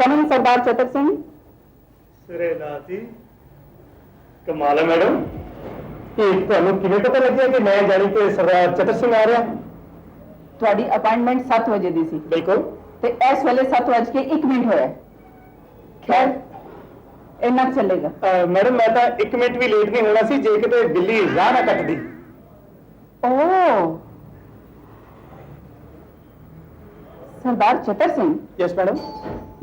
कमन सरदार चतर सिंह। सिरे लाती कमाल है मैडम, ਤੁਹਾਨੂੰ ਕਿਵੇਂ ਪਤਾ ਲੱਗਿਆ ਕਿ ਮੈਂ ਜਾਣੀ ਕਿ ਸਰਦਾਰ ਚਤਰ ਸਿੰਘ ਆ ਰਿਹਾ? ਤੁਹਾਡੀ ਅਪਾਇੰਟਮੈਂਟ 7 ਵਜੇ ਦੀ ਸੀ ਬਿਲਕੁਲ, ਤੇ ਇਸ ਵੇਲੇ 7:01 ਹੋਇਆ। ਖੈਰ ਇੰਨਾ ਚੱਲੇਗਾ। ਮੈਡਮ ਮੈਂ ਤਾਂ 1 ਮਿੰਟ ਵੀ ਲੇਟ ਨਹੀਂ ਹੋਣਾ ਸੀ ਜੇ ਕਿਤੇ ਬਿੱਲੀ ਰਾਹ ਨਾ ਕੱਟਦੀ। ਓ ਸਰਦਾਰ ਚਤਰ ਸਿੰਘ। Yes madam.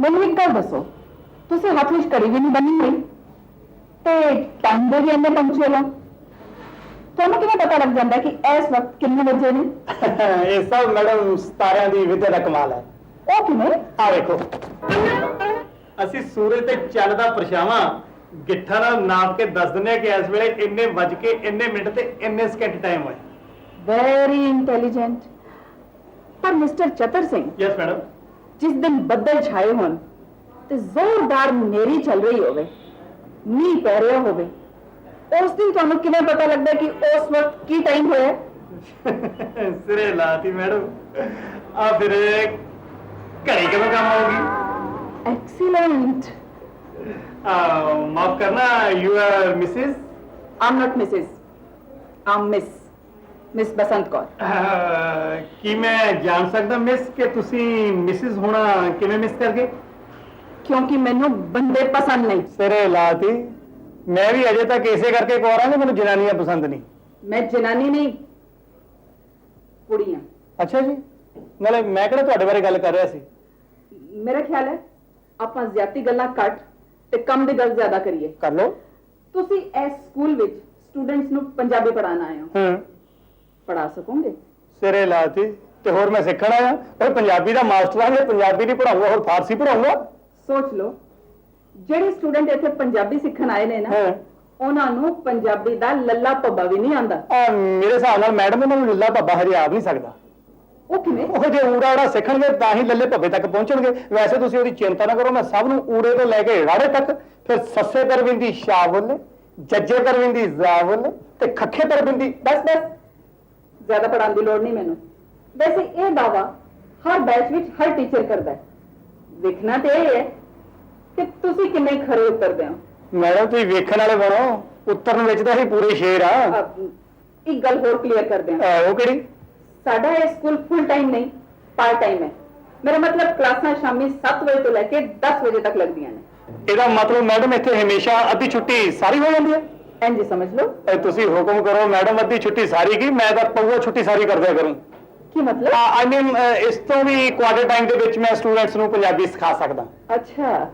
ਮੈਨੂੰ ਇੱਕ ਗੱਲ ਦੱਸੋ, ਤੁਸੀਂ ਹੱਥ ਵਿੱਚ ਘੜੀ ਵੀ ਨਹੀਂ ਬੰਨੀ ਹੋਈ ਤੇ ਟਾਈਮ ਦੇ ਵੀ ਇੰਨੇ ਪੰਕਚੁਅਲ ਹੋ, ਤੁਹਾਨੂੰ ਕਿਵੇਂ ਪਤਾ ਲੱਗ ਜਾਂਦਾ ਕਿ ਇਸ ਵਕਤ ਕਿੰਨੇ ਵਜੇ ਨੇ? ਇਹ ਸਭ ਮੈਡਮ ਸਿਤਾਰਿਆਂ ਦੀ ਵਿੱਦਿਆ ਦਾ ਕਮਾਲ ਹੈ। ਉਹ ਕਿਵੇਂ? ਆ ਵੇਖੋ, ਅਸੀਂ ਸੂਰਜ ਤੇ ਚੰਨ ਦਾ ਪਰਛਾਵਾਂ ਗਿੱਠਾਂ ਨਾਲ ਨਾਪ ਕੇ ਦੱਸ ਦਿੰਦੇ ਹਾਂ ਕਿ ਇਸ ਵੇਲੇ ਇੰਨੇ ਵੱਜ ਕੇ ਇੰਨੇ ਮਿੰਟ ਤੇ ਇੰਨੇ ਸਕਿੰਟ ਟਾਈਮ ਹੋਇਆ। Very intelligent. ਪਰ ਮਿਸਟਰ ਚਤਰ ਸਿੰਘ, ਯੈਸ ਮੈਡਮ। ਜਿਸ ਦਿਨ ਬੱਦਲ ਛਾਏ ਹੋਣ ਤੇ ਜ਼ੋਰਦਾਰ ਹਨੇਰੀ ਚੱਲ ਰਹੀ ਹੋਵੇ, ਮੀਂਹ ਪੈ ਰਿਹਾ ਹੋਵੇ, ਉਸ ਦਿਨ ਤੁਹਾਨੂੰ ਕਿਵੇਂ ਪਤਾ ਲੱਗਦਾ ਕਿ ਉਸ ਵਕਤ ਕੀ ਟਾਈਮ ਹੋਇਆ? ਸਿਰੇ ਲਾਤੀ ਮੈਡਮ। ਆ ਫਿਰ ਘੜੀ ਕਦੋਂ ਕੰਮ ਆਉਗੀ? ਐਕਸੀਲੈਂਟ। ਮਾਫ ਕਰਨਾ, you are Mrs? I'm not Mrs, I'm miss Basant Kaur. ਕੀ ਮੈਂ ਜਾਣ ਸਕਦਾ ਮਿਸ ਕਿ ਤੁਸੀਂ ਮਿਸਿਸ ਹੋਣਾ ਕਿਵੇਂ ਮਿਸ ਕਰ ਗਏ? ਕਿਉਂਕਿ ਮੈਨੂੰ ਬੰਦੇ ਪਸੰਦ ਨਹੀਂ। ਸਿਰੇ ਲਾਤੀ। ਮੈਂ ਵੀ ਅਜੇ ਤੱਕ ਇਸੇ ਕਰਕੇ ਕੋਰਾਂਗੇ, ਮੈਨੂੰ ਜਨਾਨੀਆਂ ਪਸੰਦ ਨਹੀਂ। ਮੈਂ ਜਨਾਨੀ ਨਹੀਂ, ਕੁੜੀਆਂ। ਅੱਛਾ ਜੀ, ਨਾਲੇ ਮੈਂ ਕਿਹੜਾ ਤੁਹਾਡੇ ਬਾਰੇ ਗੱਲ ਕਰ ਰਿਹਾ ਸੀ। ਮੇਰਾ ਖਿਆਲ ਹੈ ਆਪਾਂ ਜ਼ਿਆਦੀ ਗੱਲਾਂ ਘੱਟ ਤੇ ਕੰਮ ਦੀ ਗੱਲ ਜ਼ਿਆਦਾ ਕਰੀਏ। ਕਰ ਲਓ। ਤੁਸੀਂ ਇਸ ਸਕੂਲ ਵਿੱਚ ਸਟੂਡੈਂਟਸ ਨੂੰ ਪੰਜਾਬੀ ਪੜ੍ਹਾਉਣ ਆਏ ਹੋ, ਪੜ੍ਹਾ ਸਕੋਗੇ? ਸਿਰੇ ਲਾਤੀ। ਤੇ ਹੋਰ ਮੈਂ ਸਿੱਖਣ ਆਇਆ, ਉਹ ਪੰਜਾਬੀ ਦਾ ਮਾਸਟਰ ਹਾਂ, ਪੰਜਾਬੀ ਨਹੀਂ ਪੜਾਉਂਗਾ ਹੋਰ ਫਾਰਸੀ ਪੜਾਉਂਗਾ। ਸੋਚ ਲਓ, ਜਿਹੜੇ ਸਟੂਡੈਂਟ ਇੱਥੇ ਪੰਜਾਬੀ ਸਿੱਖਣ ਆਏ ਨੇ ਨਾ, ਉਹਨਾਂ ਨੂੰ ਪੰਜਾਬੀ ਦਾ ਲੱਲਾ ਭੱਬਾ ਵੀ ਨਹੀਂ ਆਉਂਦਾ। ਮੇਰੇ ਹਿਸਾਬ ਨਾਲ ਮੈਡਮ ਇਹਨਾਂ ਨੂੰ ਲੱਲਾ ਭੱਬਾ ਹਜੇ ਆ ਨਹੀਂ ਸਕਦਾ। ਉਹ ਕਿਵੇਂ? ਉਹ ਜੇ ਊੜਾ ਊੜਾ ਸਿੱਖਣਗੇ ਤਾਂ ਹੀ ਲੱਲੇ ਭੱਬੇ ਤੱਕ ਪਹੁੰਚਣਗੇ। ਵੈਸੇ ਤੁਸੀਂ ਉਹਦੀ ਚਿੰਤਾ ਨਾ ਕਰੋ, ਮੈਂ ਸਭ ਨੂੰ ਊੜੇ ਤੋਂ ਲੈ ਕੇ ਰਾੜੇ ਤੱਕ, ਫਿਰ ਸੱਸੇ ਪਰਵਿੰਦੀ ਸ਼ਾਵਲ, ਜੱਜੇ ਪਰਵਿੰਦੀ ਜ਼ਾਵਲ ਤੇ ਖੱਖੇ ਪਰਵਿੰਦੀ। ਬਸ ਜ਼ਿਆਦਾ ਪੜ੍ਹਾਉਣ ਦੀ ਲੋੜ ਨਹੀਂ ਮੈਨੂੰ। ਵੈਸੇ ਇਹ ਦਾਵਾ ਹਰ ਬੈਚ ਵਿੱਚ ਹਰ ਟੀਚਰ ਕਰਦਾ ਹੈ। ਵੇਖਣਾ ਤੇ ਇਹ ਹੈ ਕਿ ਤੁਸੀਂ ਕਿੰਨੇ ਖਰੇ ਉਤਰਦੇ ਹੋ। ਮੈਡਮ ਤੁਸੀਂ ਵੇਖਣ ਵਾਲੇ ਬਣੋ, ਉਤਰਨ ਵਿੱਚ ਤਾਂ ਅਸੀਂ ਪੂਰੇ ਸ਼ੇਰ ਆ। ਇੱਕ ਗੱਲ ਹੋਰ ਕਲੀਅਰ ਕਰਦੇ ਹਾਂ। ਉਹ ਕਿਹੜੀ? ਸਾਡਾ ਇਹ ਸਕੂਲ ਫੁੱਲ ਟਾਈਮ ਨਹੀਂ, ਪਾਰਟ ਟਾਈਮ ਹੈ। ਮੇਰਾ ਮਤਲਬ ਕਲਾਸਾਂ ਸ਼ਾਮੀ 7 ਵਜੇ ਤੋਂ ਲੈ ਕੇ 10 ਵਜੇ ਤੱਕ ਲੱਗਦੀਆਂ ਨੇ। ਇਹਦਾ ਮਤਲਬ ਮੈਡਮ ਇੱਥੇ ਹਮੇਸ਼ਾ ਅੱਧੀ ਛੁੱਟੀ ਸਾਰੀ ਹੋ ਜਾਂਦੀ ਹੈ? ਇੰਝ ਸਮਝ ਲਓ। ਤੁਸੀਂ ਹੁਕਮ ਕਰੋ ਮੈਡਮ, ਅੱਧੀ ਛੁੱਟੀ ਸਾਰੀ ਕੀ, ਮੈਂ ਤਾਂ ਪਊਆ ਛੁੱਟੀ ਸਾਰੀ ਕਰਦਿਆ ਕਰੂੰ। ਕੀ ਮਤਲਬ? ਆਈ ਮੀਨ ਇਸ ਤੋਂ ਵੀ ਕੁਆਟਰ ਟਾਈਮ ਦੇ ਵਿੱਚ ਮੈਂ ਸਟੂਡੈਂਟਸ ਨੂੰ ਪੰਜਾਬੀ ਸਿਖਾ ਸਕਦਾ। ਅੱਛਾ,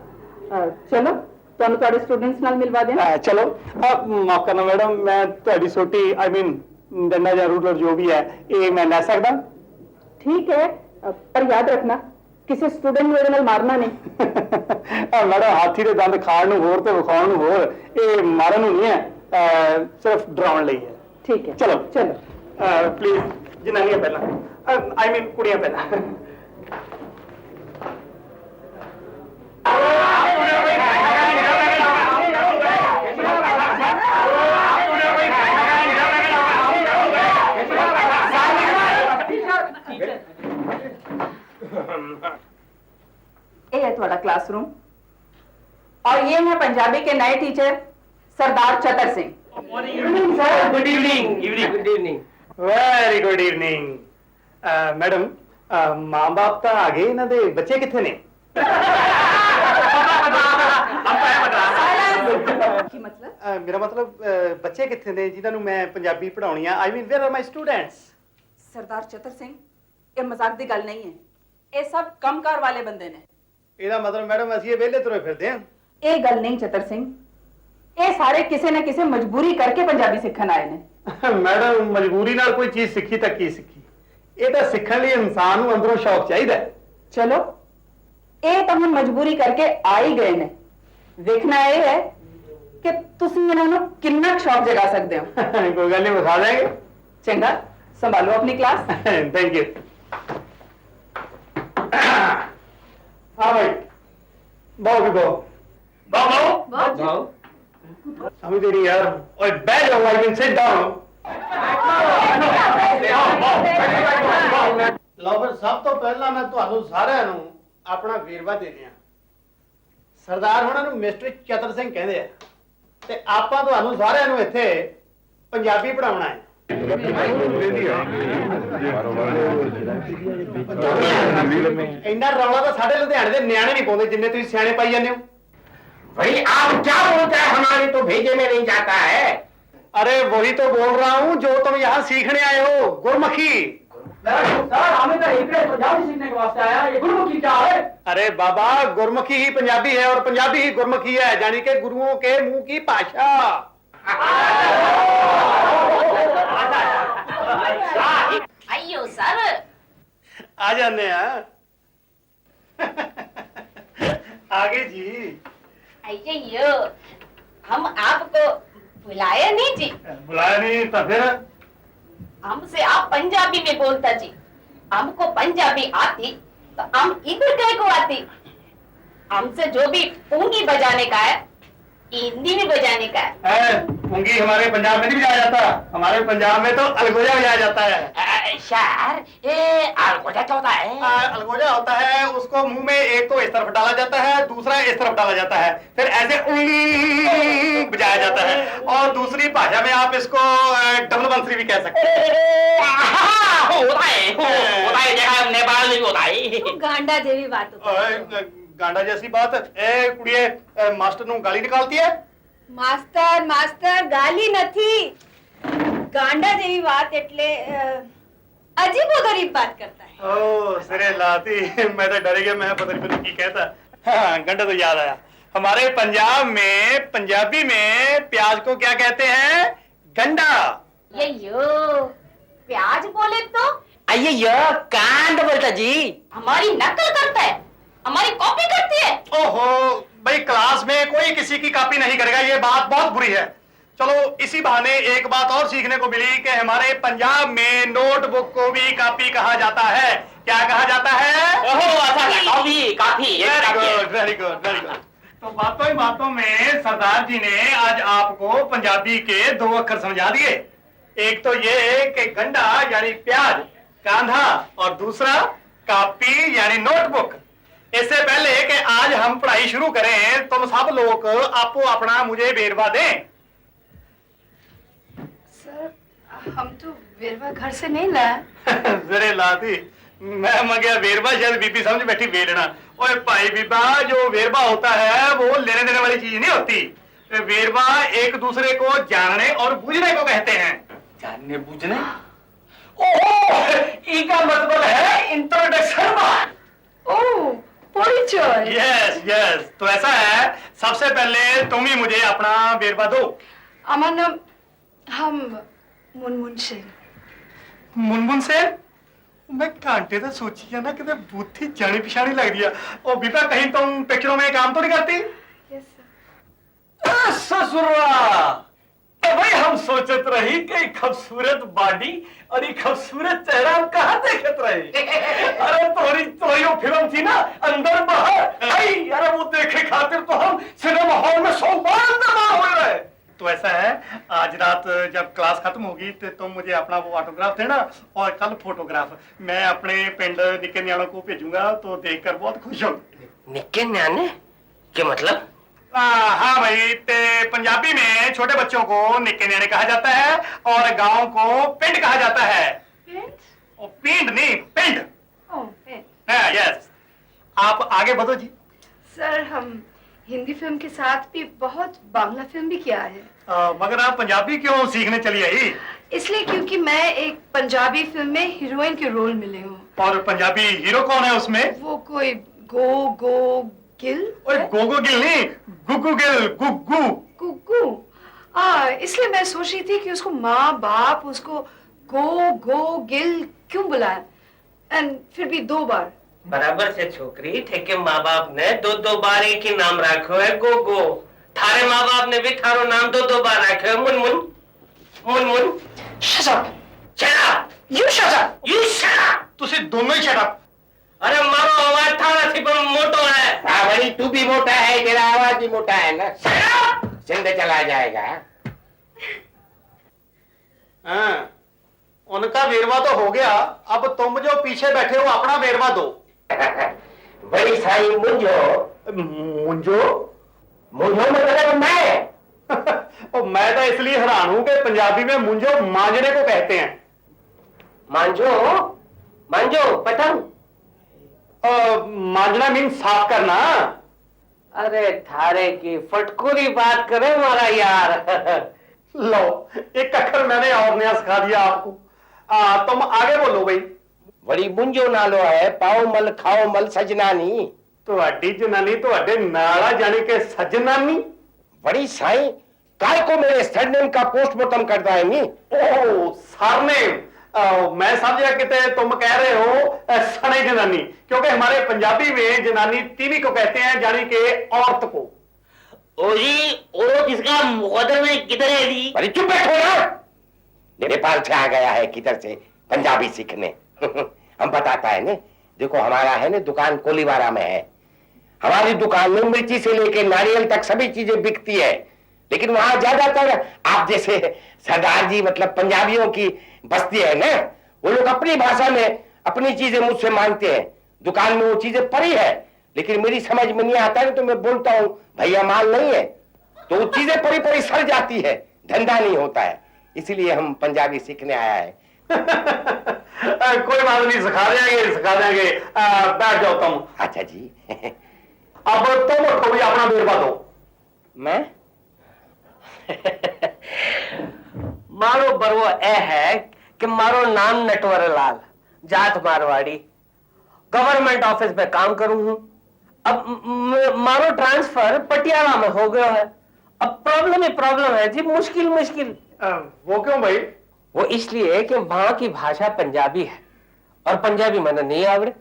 ਚਲੋ ਤੁਹਾਨੂੰ ਤੁਹਾਡੇ ਸਟੂਡੈਂਟਸ ਨਾਲ ਮਿਲਵਾ ਦਿਆਂ। ਚਲੋ ਮਾਫ ਕਰਨਾ ਮੈਡਮ, ਮੈਂ ਤੁਹਾਡੀ ਛੋਟੀ ਆਈ ਮੀਨ ਡੰਡਾ ਜਾਂ ਰੂਲਰ ਜੋ ਵੀ ਹੈ ਇਹ ਮੈਂ ਲੈ ਸਕਦਾ? ਠੀਕ ਹੈ, ਪਰ ਯਾਦ ਰੱਖਣਾ ਕਿਸੇ ਸਟੂਡੈਂਟ ਨੂੰ ਇਹਦੇ ਨਾਲ ਮਾਰਨਾ ਨਹੀਂ। ਮੈਡਮ ਹਾਥੀ ਦੇ ਦੰਦ ਖਾਣ ਨੂੰ ਹੋਰ ਤੇ ਵਿਖਾਉਣ ਨੂੰ ਹੋਰ, ਇਹ ਮਾਰਨ ਨੂੰ ਨਹੀਂ ਹੈ, ਸਿਰਫ ਡਰਾਉਣ ਲਈ ਹੈ। ਠੀਕ ਹੈ, ਚਲੋ ਚਲੋ ਪਲੀਜ਼ ਜਨਾਨੀਆਂ ਪਹਿਲਾਂ, ਆਈ ਮੀਨ ਕੁੜੀਆਂ ਪਹਿਲਾਂ। ये है तुम्हारा क्लासरूम और ये है पंजाबी के नए teacher Sardar Chatar Singh. Good evening. Good evening, very good evening. Madam मां बाप तो आ गए, इन्हां दे बच्चे किथे ने? की मतलब? मेरा मतलब बच्चे किथे ने जिन्हां नूं मैं पंजाबी पढ़ाउणी आ? I mean where are my students? Sardar Chatar Singh, ये मजाक दी गल नहीं है, ये सब कमकार वाले बंदे ने। ਇਹਦਾ ਮਤਲਬ ਮੈਡਮ ਅਸੀਂ ਇਹ ਵਿਹਲੇ ਤੁਰੇ ਫਿਰਦੇ ਆਂ? ਇਹ ਗੱਲ ਨਹੀਂ ਚਤਰ ਸਿੰਘ, ਇਹ ਸਾਰੇ ਕਿਸੇ ਨਾ ਕਿਸੇ ਮਜਬੂਰੀ ਕਰਕੇ ਪੰਜਾਬੀ ਸਿੱਖਣ ਆਏ ਨੇ। ਮੈਡਮ ਮਜਬੂਰੀ ਨਾਲ ਕੋਈ ਚੀਜ਼ ਸਿੱਖੀ ਤਾਂ ਕੀ ਸਿੱਖੀ, ਇਹ ਤਾਂ ਸਿੱਖਣ ਲਈ ਇਨਸਾਨ ਨੂੰ ਅੰਦਰੋਂ ਸ਼ੌਕ ਚਾਹੀਦਾ। ਚਲੋ ਇਹ ਤਾਂ ਹੁਣ ਮਜਬੂਰੀ ਕਰਕੇ ਆ ਹੀ ਗਏ ਨੇ, ਵੇਖਣਾ ਇਹ ਹੈ ਕਿ ਤੁਸੀਂ ਇਹਨਾਂ ਨੂੰ ਕਿੰਨਾ ਸ਼ੌਕ ਜਗਾ ਸਕਦੇ ਹੋ। ਕੋਈ ਗੱਲ ਨਹੀਂ, ਵਿਖਾ ਦੇਂਗੇ। ਚੰਗਾ, ਸੰਭਾਲੋ ਆਪਣੀ ਕਲਾਸ। Thank you. हाँ भाई, बाओ भी बाओ। बाओ बाओ बाओ। अभी तेरी यार, ओए बैठ जाओ, आई कैन सिट डाउन। ਲਓ ਫਿਰ ਸਭ ਤੋਂ ਪਹਿਲਾਂ ਮੈਂ ਤੁਹਾਨੂੰ ਸਾਰਿਆਂ ਨੂੰ ਆਪਣਾ ਵੇਰਵਾ ਦੇ ਦਿਆਂ। ਸਰਦਾਰ ਉਹਨਾਂ ਨੂੰ ਮਿਸਟਰ ਚਤਰ ਸਿੰਘ ਕਹਿੰਦੇ ਆ ਤੇ ਆਪਾਂ ਤੁਹਾਨੂੰ ਸਾਰਿਆਂ ਨੂੰ ਇੱਥੇ ਪੰਜਾਬੀ ਪੜਾਉਣਾ ਹੈ। ਇੰਨਾ ਰੌਲਾ ਤਾਂ ਸਾਡੇ ਲੁਧਿਆਣੇ ਦੇ ਨਿਆਣੇ ਨਹੀਂ ਪਾਉਂਦੇ ਜਿੰਨੇ ਤੁਸੀਂ ਸਿਆਣੇ ਪਾਈ ਜਾਂਦੇ ਹੋ। भाई आप क्या बोलते हैं, हमारे तो भेजे में नहीं जाता है। अरे वही तो बोल रहा हूँ जो तुम यहाँ सीखने आए हो, गुरमुखी। हमें तो पंजाबी सीखने के वास्ते आया, ये गुरमुखी क्या है? अरे बाबा, गुरमुखी ही पंजाबी है और पंजाबी ही गुरमुखी है, यानी कि गुरुओं के मुंह की भाषा। आइयो सर। आ जाने हैं। आगे जी। आइयो, हम आपको बुलाया नहीं जी। बुलाया नहीं तो फिर? हमसे आप पंजाबी में बोलता जी। हमको पंजाबी आती तो हम इधर कहीं को आती। हमसे जो भी पूंगी बजाने का है, हिंदी में बजाने का है। पूंगी हमारे पंजाब में नहीं बजाया जाता, हमारे पंजाब में तो अलगोजा बजाया जाता है। सर ये अलगोजा क्या होता है? अलगोजा होता है, उसको मुंह में एक तो इस तरफ डाला जाता है, दूसरा इस तरफ डाला जाता है, फिर ऐसे बजाया जाता है। और दूसरी भाषा में आप इसको डबल बंसरी भी कह सकते हैं। होता है जगह नेपाल में भी होता है। गांडा जेवी बात गांडा जैसी बात। ए कुड़िए, मास्टर नु गाली निकालती है। માસ્તર માસ્તર ગાલી નથી ગાંડા જેવી વાત એટલે અજીબો ગરીબ વાત કરતા है। ओ सिरे लाती, मैं तो डर गया, मैं पता नहीं मैंने की कहता। हाँ, गंडा तो याद आया। हमारे पंजाब में पंजाबी में प्याज को क्या कहते हैं? गंडा। यो प्याज बोले तो अय्यो कांड बोलता जी। हमारी नकल करता है, हमारी कॉपी करती है। ओहो भाई, क्लास में कोई किसी की कॉपी नहीं करेगा, ये बात बहुत बुरी है। चलो इसी बहाने एक बात और सीखने को मिली कि हमारे पंजाब में नोटबुक को भी कॉपी कहा जाता है। क्या कहा जाता है? काफी काफी very good, very good, very good. तो बातों ही बातों में सरदार जी ने आज आपको पंजाबी के 2 अक्षर समझा दिए। एक तो ये कि गंडा यानी प्याज, कांधा, और दूसरा कॉपी यानी नोटबुक। इससे पहले कि आज हम पढ़ाई शुरू करें, तुम सब लोग आपको अपना मुझे वेरवा दें। सर हम तो वेरवा घर से नहीं लाया। जरे लाती, मैं मगया वेरवा, शायद बीबी समझ बैठी वेरना। ओए भाई बीबा, जो वेरवा होता है वो लेने देने वाली चीज नहीं होती। वेरवा एक दूसरे को जानने और बूझने को कहते हैं। जानने बूझने? ओह, इसका मतलब है इंट्रोडक्शन। ओह परिचय। यस यस, तो ऐसा है, सबसे पहले तुम ही मुझे अपना वेरवा दो। আমার নাম हम मुनमुन से। मुनमुन से? मैं घंटे तो सोची है ना कि बूथी जानी पिछानी लग रही है। और बीबा, कहीं तुम पिक्चरों में काम तो नहीं करती? Yes sir. ससुरा तो भाई हम सोचत रही कि खूबसूरत बॉडी और ये खूबसूरत चेहरा हम कहाँ देखत रहे। अरे तोरी वो फिल्म थी ना, अंदर बाहर आई, अरे वो देखे खातिर तो हम सिनेमा हॉल में 100 बार अंदर बाहर हो रहे। तो ऐसा है, आज रात जब क्लास खत्म होगी तो तुम मुझे अपना वो ऑटोग्राफ देना, और कल फोटोग्राफ। मैं अपने पिंड निक्के न्याणों को भेजूंगा, तो देखकर बहुत खुश होंगे। निक्के न्याने क्या मतलब? हाँ भाई, ते पंजाबी में छोटे बच्चों को निक्के न्याणे कहा जाता है और गांव को पिंड कहा जाता है। पिंड? ओ, पिंड नहीं, पिंड। ओह पिंड। हाँ, यस। आप आगे बढ़ो जी। सर हम हिंदी फिल्म के साथ भी बहुत बांग्ला फिल्म भी किया है। मगर आप पंजाबी क्यों सीखने चली आई? इसलिए क्योंकि मैं एक पंजाबी फिल्म में हीरोइन के रोल मिले हूँ। और पंजाबी हीरो कौन है उसमें? वो कोई गो गो गिल। ओए, गोगो गिल नहीं, गुग्गू गिल, गुग्गू। गुग्गू। इसलिए मैं सोच रही थी कि उसको माँ बाप उसको गो गो गिल क्यों बुलाया, एंड फिर भी 2 बार। बराबर से छोकरी थे के माँ बाप ने 2 बार एक ही नाम रखो है गोगो। थारे माँ बाप ने भी थारो नाम 2 बार रखे है Munmun. Munmun. Shut up! Shut up! You shut up! You shut up! तुसी दोनों ही शट अप। अरे मारो आवाज थारा सी पर मोटो है। हाँ भाई, तू भी मोटा है, तेरा आवाज भी मोटा है ना। Shut up! जिंदे चला जाएगा। हाँ, उनका वेरवा तो हो गया, अब तुम जो पीछे बैठे हो अपना वेरवा दो। बड़ी साई मुंजो। मुंजो? मुंजो मतलब मैं। और मैं तो इसलिए हैरान हूं कि पंजाबी में मुंजो मांजने को कहते हैं। मांजो? मांजो पतंग? मांजना मीन साफ करना। अरे थारे की फटकोरी बात करे हमारा यार। लो, एक अक्षर मैंने और नया सिखा दिया आपको। तुम आगे बोलो भाई। बड़ी मुंजो नालो है, पाओ मल खाओ मल सजनानी। ਤੁਹਾਡੀ जनानी ਤੁਹਾਡੇ नाला जाने के सजनानी। बड़ी साई काय को मेरे सरनेम का पोस्टमार्टम करता है नी? ओ सरनेम, मैं समझा कि तुम कह रहे हो सने जनानी, क्योंकि हमारे पंजाबी में जनानी तीवी को कहते हैं, यानी कि औरत को। ओजी औरत इसका मुकद्दर में किधर है जी? अरे चुप बैठो ना, नेपाल से आ गया है किधर से पंजाबी सीखने। हम बताता है ने, देखो हमारा है ना दुकान कोलीवारा में है। हमारी दुकान में मिर्ची से लेके नारियल तक सभी चीजें बिकती है, लेकिन वहां ज्यादातर आप जैसे सरदार जी मतलब पंजाबियों की बस्ती है ना, वो लोग अपनी भाषा में अपनी चीजें मुझसे मांगते हैं। दुकान में वो चीजें पड़ी है, लेकिन मेरी समझ में नहीं आता है तो मैं बोलता हूँ भैया माल नहीं है, तो वो चीजें पड़ी पड़ी सड़ जाती है, धंधा नहीं होता है। इसीलिए हम पंजाबी सीखने आया है। कोई बात नहीं, सिखा देंगे सिखा देंगे। बैठ जाओ तुम। अच्छा जी। अब तुम उठो भी, अपना बेरवा दो। मैं मारो बरवो ए है कि मारो नाम नटवर लाल, जात मारवाड़ी, गवर्नमेंट ऑफिस में काम करूं हूं। अब मारो ट्रांसफर पटियाला में हो गया है। अब प्रॉब्लम ही प्रॉब्लम है जी, मुश्किल मुश्किल। वो क्यों भाई? वो इसलिए कि वहां की भाषा पंजाबी है और पंजाबी मैंने नहीं आवड़े।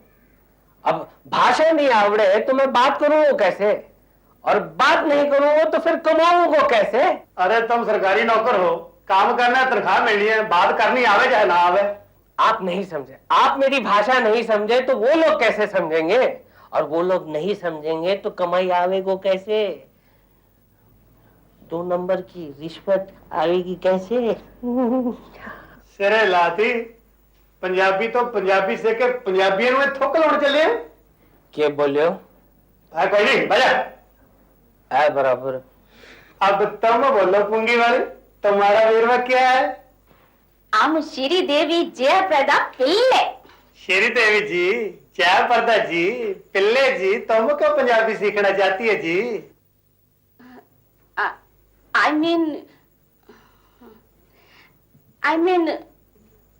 अब भाषा नहीं आवड़े तो मैं बात करूंगा कैसे, और बात नहीं करूंगा तो फिर कमाऊंगा कैसे? अरे तुम सरकारी नौकर हो, काम करना है, तनख्वाह मिलनी है, बात करनी आवे चाहे ना आवे। आप नहीं समझे, आप मेरी भाषा नहीं समझे तो वो लोग कैसे समझेंगे, और वो लोग नहीं समझेंगे तो कमाई आवेगो कैसे? 2 नंबर की रिश्वत आवेगी कैसे? सिरे लाती पंजाबी तो पंजाबी से के पंजाबियों में थोक लौट चले। क्या बोलियो? कोई नहीं, बजा। है बराबर। अब तुम बोलो पुंगी वाले, तुम्हारा वेरवा क्या है? हम श्री देवी जयप्रदा पिल्ले। श्री देवी जी, जयप्रदा जी, पिल्ले जी, तुम क्यों पंजाबी सीखना चाहती है जी? I mean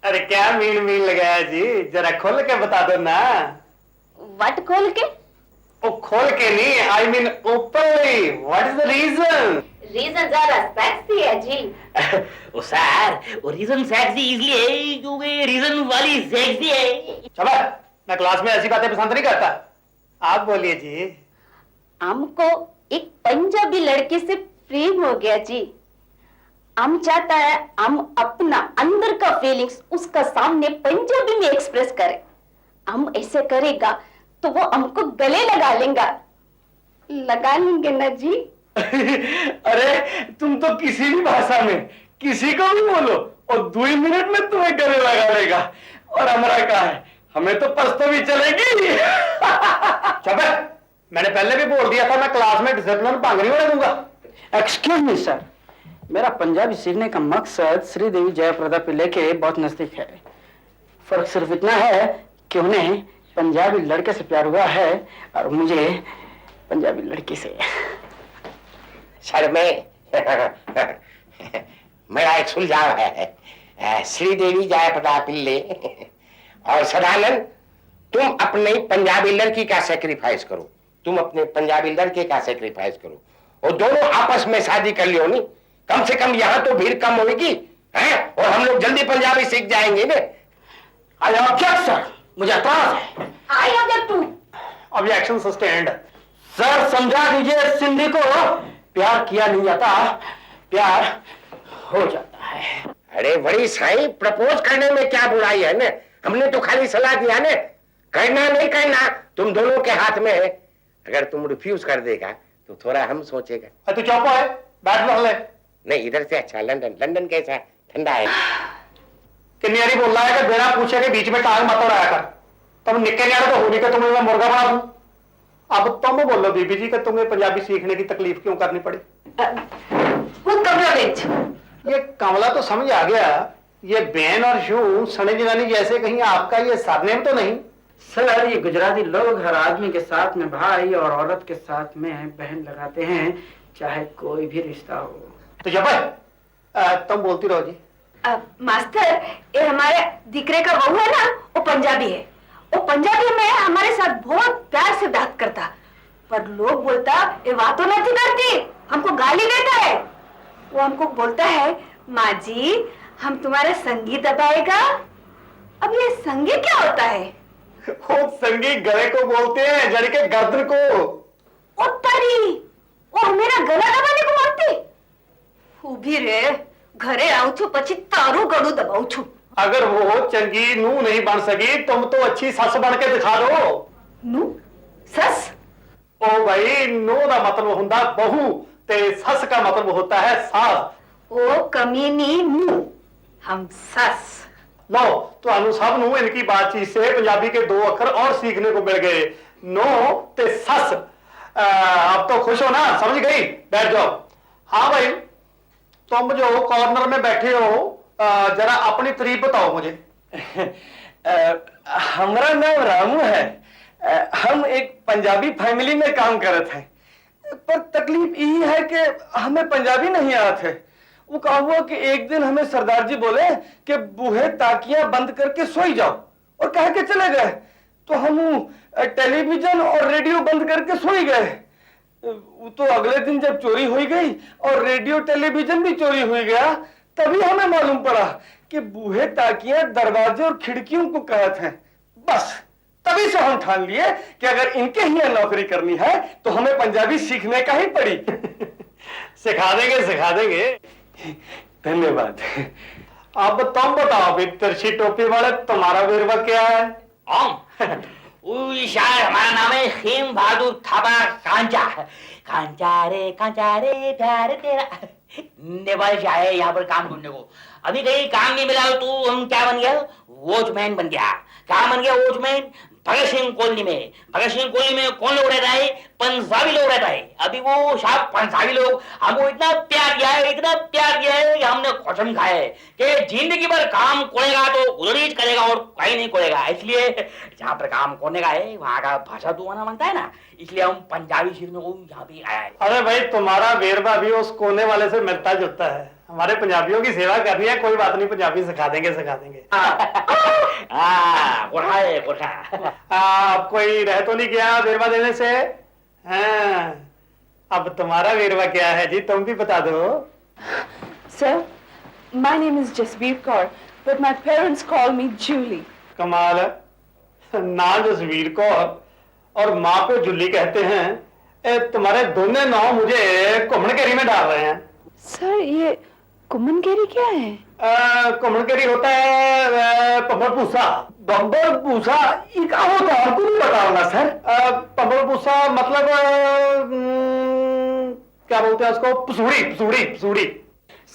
अरे क्या मीन लगाया जी, जरा खोल के बता दो ना। what खोल के? ओ खोल के नहीं, I mean openly. What is the reason? Reason जरा सेक्सी है जी। ओ सर, वो रीजन सेक्सी इसलिए है क्योंकि रीजन वाली सेक्सी है। चलो, मैं क्लास में ऐसी बातें पसंद नहीं करता। आप बोलिए जी। हमको एक पंजाबी लड़के से प्रेम हो गया जी। हम चाहता है हम अपना अंदर का फीलिंग्स उसका सामने पंजाबी में एक्सप्रेस करें। हम ऐसे करेगा तो वो हमको गले लगा लेंगे ना जी। अरे तुम तो किसी भी भाषा में किसी को भी बोलो और 2 मिनट में तुम्हें गले लगा लेगा। और हमारा क्या है, हमें तो पस्तो भी चलेगी। चुप, मैंने पहले भी बोल दिया था मैं क्लास में डिसिप्लिन भंग नहीं होने दूंगा। एक्सक्यूज मी सर, मेरा पंजाबी सीखने का मकसद श्री देवी जयप्रदा पिल्ले के बहुत नजदीक है। फर्क सिर्फ इतना है कि उन्हें पंजाबी लड़के से प्यार हुआ है और मुझे पंजाबी लड़की से। सर मेरा एक सुझाव है, श्री देवी जयप्रदा पिल्ले और सदानंद, तुम अपने पंजाबी लड़की का सेक्रीफाइस करो, तुम अपने पंजाबी लड़के का सेक्रीफाइस करो और दोनों आपस में शादी कर लियो। नहीं, कम से कम यहाँ तो भीड़ कम होगी हैं, और हम लोग जल्दी पंजाबी सीख जाएंगे ना। आई ऑब्जेक्ट सर, मुझे एतराज है। I object to. Objection sustained. Sir समझा दीजिए, सिंधी को प्यार किया नहीं जाता, प्यार हो जाता है। अरे बड़ी साईं, प्रपोज करने में क्या बुराई है ना, हमने तो खाली सलाह दिया ना, करना नहीं करना तुम दोनों के हाथ में है। अगर तुम रिफ्यूज कर देगा तो थोड़ा हम सोचेगा। तू चौपो है, बैठ लो। नहीं, इधर से अच्छा लंदन कैसा ठंडा है। किन्नी बारी बोल रहा है कि बिना पूछे के बीच में टांग मत उड़ाया कर। तुम निक्के न्यारे तो हो नहीं कि तुम्हें मैं मुर्गा बना दूं। अब तुम बोलो बीबी जी कि तुम्हें पंजाबी सीखने की तकलीफ क्यों करनी पड़ी? वो कमरा बेच। ये कमला तो समझ आ गया, ये बैन और शू सने जनानी जैसे कहीं आपका ये सरनेम तो नहीं? सर ये गुजराती लोग हर आदमी के साथ में भाई और औरत के साथ में बहन लगाते हैं, चाहे कोई भी रिश्ता हो। तो जब तुम बोलती रहो जी। मास्टर, ये हमारे दिकरे का बहू है ना, वो पंजाबी है। वो पंजाबी में हमारे साथ बहुत प्यार से बात करता, पर लोग बोलता ये बातों नहीं करती, हमको गाली देता है। वो हमको बोलता है माँ जी हम तुम्हारा संगीत दबाएगा। अब ये संगीत क्या होता है? वो संगीत गले को बोलते हैं, जड़ के गर्दन को। ओ तारी, वो मेरा गला दबाने को मांगती। उभी रे, घरे आऊं छू पछी तारू गड़ू दबाऊ छू। अगर वो चंगी नू नहीं बन सकी, तुम तो अच्छी सस बन के दिखा दो। नू सस? ओ भाई, नू का मतलब होता बहू, ते सस का मतलब होता है सास। ओ कमीनी नू, हम सस। लो तो सब नू इनकी बातचीत से पंजाबी के 2 अक्षर और सीखने को मिल गए, नो ते सस। अब तो खुश हो ना? समझ गई? बैठ जाओ। हाँ भाई, तुम जो कॉर्नर में बैठे हो, जरा अपनी तारीफ बताओ मुझे। हमारा नाम रामू है। हम एक पंजाबी फैमिली में काम करते हैं, पर तकलीफ यही है कि हमें पंजाबी नहीं आते। वो कहा हुआ कि एक दिन हमें सरदार जी बोले कि बूहे ताकियां बंद करके सोई जाओ, और कह के चले गए। तो हम टेलीविजन और रेडियो बंद करके सोई गए। तो अगले दिन जब चोरी हुई गई और रेडियो टेलीविजन भी चोरी हुई गया, तभी हमें मालूम पड़ा कि बूहे ताकियां दरवाजे और खिड़कियों को कहते हैं। बस तभी से हम ठान लिए कि अगर इनके ही यहाँ नौकरी करनी है तो हमें पंजाबी सीखने का ही पड़ी। सिखा देंगे, सिखा देंगे। धन्यवाद। अब तुम बताओ भी, तिरछी टोपी वाले, तुम्हारा वेरवा क्या है? शायद हमारा नाम है खेम बहादुर थापा कांचा। कांचा रे प्यार तेरा। नेपाल से आए यहाँ पर काम ढूंढने को, अभी कहीं काम नहीं मिला तो हम क्या बन गया? वॉचमैन बन गया। क्या बन गया? वॉचमैन। भगत सिंह कॉलोनी में। भगत सिंह कॉलोनी में कौन लोग रहता है? पंजाबी लोग रहता है। अभी वो साहब पंजाबी लोग हमको इतना प्यार किया है, इतना प्यार किया है कि हमने कसम खाया है कि जिंदगी भर काम करेगा तो उधर करेगा और कहीं नहीं करेगा। इसलिए जहाँ पर काम करने का है वहाँ का भाषा तो आना मांगता है ना, इसलिए हम पंजाबी सीखने को यहाँ पे आया है। अरे भाई, तुम्हारा वेरवा भी उस कोने वाले से मिलता जुलता है। हमारे पंजाबियों की सेवा करनी है, कोई बात नहीं, पंजाबी सिखा देंगे, सिखा देंगे। अब कोई रह तो नहीं गया वेरवा देने से? हाँ, अब तुम्हारा वेरवा क्या है जी, तुम भी बता दो। Sir, my name is Jasbir Kaur, but my parents call me Julie. कमाल है, नाम जसवीर कौर और माँ को जुली कहते हैं। तुम्हारे दोनों नाम मुझे घुमनकेरी में डाल रहे हैं। Sir, ये कुमनकेरी क्या है? घुमनकेरी होता है पंबल पूसा। बम्बर पूसा ये क्या होता है? हमको नहीं पता होगा सर। पंबल पूसा मतलब क्या बोलते हैं उसको? पसूड़ी, पसूड़ी, पसूड़ी।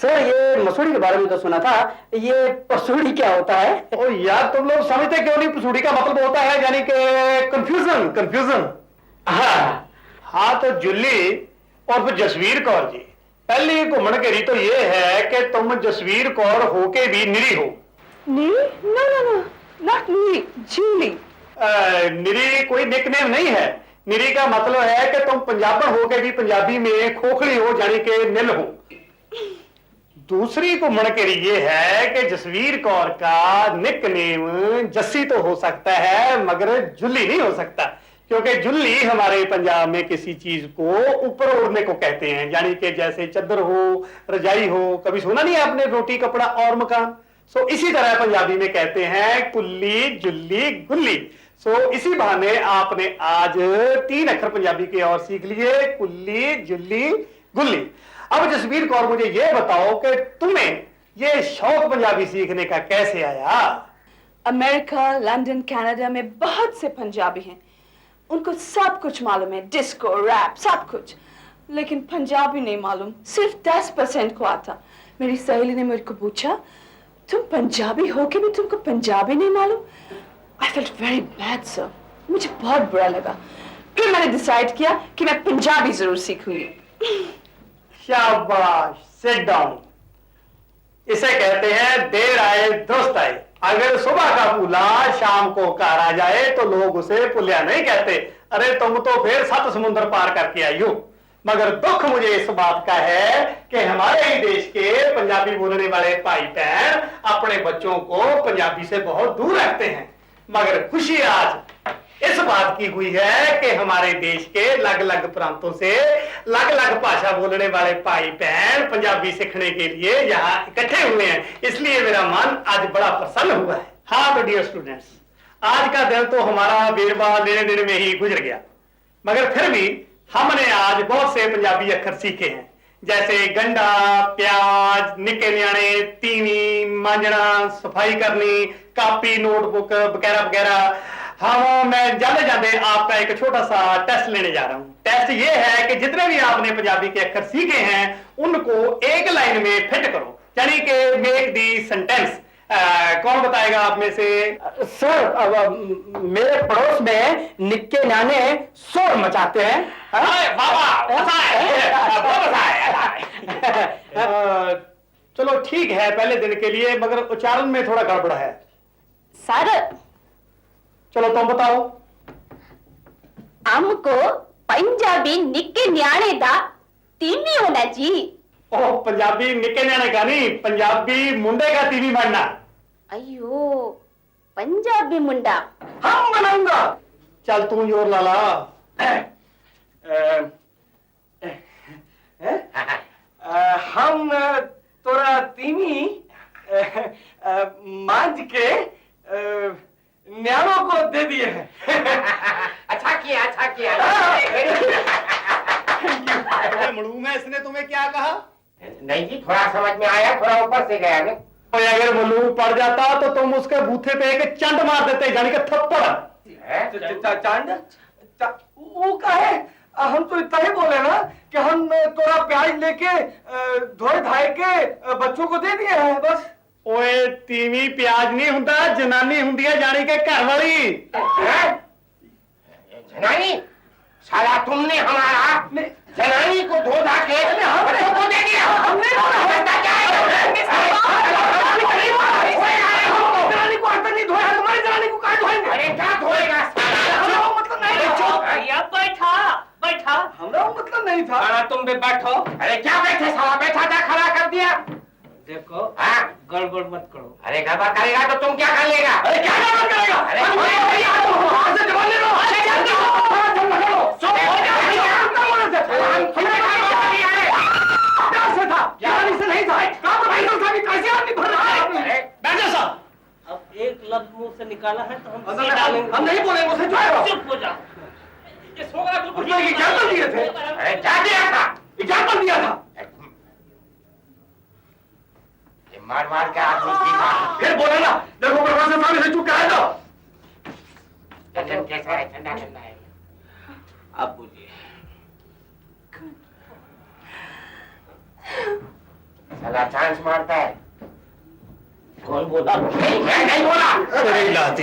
सर ये मसूड़ी के बारे में तो सुना था, ये पसूड़ी क्या होता है? ओ यार, तुम लोग समझते क्यों नहीं? पसूड़ी का मतलब होता है यानी कि कंफ्यूजन, कंफ्यूजन। हाँ, तो जुल्ली और फिर जसवीर कौर जी। पहली घुमनकेरी तो ये है कि तुम जसवीर कौर होके भी निरी हो। निरी? No, no, no, not निरी, Julie. निरी कोई निकनेम नहीं है। निरी का मतलब है कि तुम पंजाबन होके भी पंजाबी में खोखली हो, यानी कि निल हो। दूसरी घुमनकेरी ये है कि जसवीर कौर का निकनेम जस्सी तो हो सकता है, मगर जुल्ली नहीं हो सकता, क्योंकि जुल्ली हमारे पंजाब में किसी चीज को ऊपर ओढ़ने को कहते हैं, यानी कि जैसे चादर हो, रजाई हो। कभी सुना नहीं है आपने? रोटी, कपड़ा और मकान। सो इसी तरह पंजाबी में कहते हैं कुल्ली, जुल्ली, गुल्ली। सो इसी बहाने आपने आज 3 अक्षर पंजाबी के और सीख लिए, कुल्ली, जुल्ली, गुल्ली। अब जसवीर कौर, मुझे ये बताओ कि तुम्हें ये शौक पंजाबी सीखने का कैसे आया? अमेरिका, लंदन, कनाडा में बहुत से पंजाबी हैं, उनको सब कुछ मालूम है, डिस्को, रैप, सब कुछ, लेकिन पंजाबी नहीं मालूम, सिर्फ 10% को आता। मेरी सहेली ने मेरे को पूछा, तुम पंजाबी हो के भी तुमको पंजाबी नहीं मालूम? I felt very bad, sir. मुझे बहुत बुरा लगा। फिर मैंने डिसाइड किया कि मैं पंजाबी जरूर सीखूंगी। शाबाश, सिट डाउन। इसे कहते हैं देर आए दुरुस्त आए। अगर सुबह का पुला शाम को कार आ जाए तो लोग उसे पुलिया नहीं कहते। अरे तुम तो फिर 7 समुंदर पार करके आई हो। मगर दुख मुझे इस बात का है कि हमारे ही देश के पंजाबी बोलने वाले भाई बहन अपने बच्चों को पंजाबी से बहुत दूर रखते हैं। मगर खुशी आज इस बात की हुई है कि हमारे देश के अलग अलग प्रांतों से अलग अलग भाषा बोलने वाले भाई बहन पंजाबी सीखने के लिए यहाँ इकट्ठे हुए हैं। इसलिए मेरा मन आज बड़ा प्रसन्न हुआ है। हाँ तो डियर स्टूडेंट्स, आज का दिन तो हमारा बेरबा लेने देने में ही गुजर गया, मगर फिर भी हमने आज बहुत से पंजाबी अक्षर सीखे हैं, जैसे गंडा, प्याज, निके न्याणे, तीवी, मांजना, सफाई करनी, कापी, नोटबुक वगैरह वगैरह। हाँ, मैं जाते जाते आपका एक छोटा सा टेस्ट लेने जा रहा हूँ। टेस्ट ये है कि जितने भी आपने पंजाबी के अक्षर सीखे हैं उनको एक लाइन में फिट करो, यानी कि मेक दी सेंटेंस। कौन बताएगा आप में से? सर, अब मेरे पड़ोस में निक्के नाने शोर मचाते हैं। चलो ठीक है पहले दिन के लिए, मगर उच्चारण में थोड़ा गड़बड़ है। सर, चलो तुम बताओ। हमको पंजाबी निके न्याणे दा तीवी होना जी। ओह, पंजाबी निके न्याणे का नहीं, पंजाबी मुंडे का तीवी बनना। अयो, पंजाबी मुंडा हम बनाऊंगा। चल तू जोर लाला। हम तोरा तीमी मांझ के न्याणों को दे दिए हैं। अच्छा किया, अच्छा किया। मड़ू में इसने तुम्हें क्या कहा? नहीं जी, थोड़ा समझ में आया, थोड़ा ऊपर से गया ना। अगर मलू पड़ जाता तो तुम उसके बूथे पे एक चंड मार देते, यानी कि थप्पड़। चांद वो का है? हम तो इतना ही बोले ना कि हम तोरा प्याज लेके धोए धाए के बच्चों को दे दिए हैं, बस। ओए, तीवी प्याज नहीं हुंदा, जनानी हुंदी है, जानी के घर वाली। जनानी? साला तुमने हमारा जनानी को धो धा के बच्चों को दे दिया। हमने जनानी को हाथ नहीं धोया, तुम्हारी जनानी को कहाँ धोएंगे? अरे क्या धोएगा? मतलब नहीं बैठा बैठा, हमरा मतलब नहीं था। अरे तुम भी बैठो। अरे क्या बैठे साला, बैठा था खड़ा कर दिया। देखो, हाँ? गड़बड़ मत करो। अरे गड़बड़ करेगा तो तुम क्या कर लेगा? अरे क्या गड़बड़ करेगा? अरे हाथ से जवान ले लो। अब एक लफ्ज मुंह से निकाला है तो हम नहीं बोलेंगे, उसे जो चुप हो जाओ। ये सोगरा बिल्कुल एग्जाम्पल दिए थे। अरे क्या दिया था? एग्जाम्पल दिया था। ये मार मार के आदमी सीखा। फिर बोला ना, देखो प्रोफेसर साहब इसे चुप कराए दो। चंदन कैसा है? ठंडा ठंडा है। आप बोलिए। साला चांस मारता है। कौन बोला? मैं नहीं बोला। अरे लाती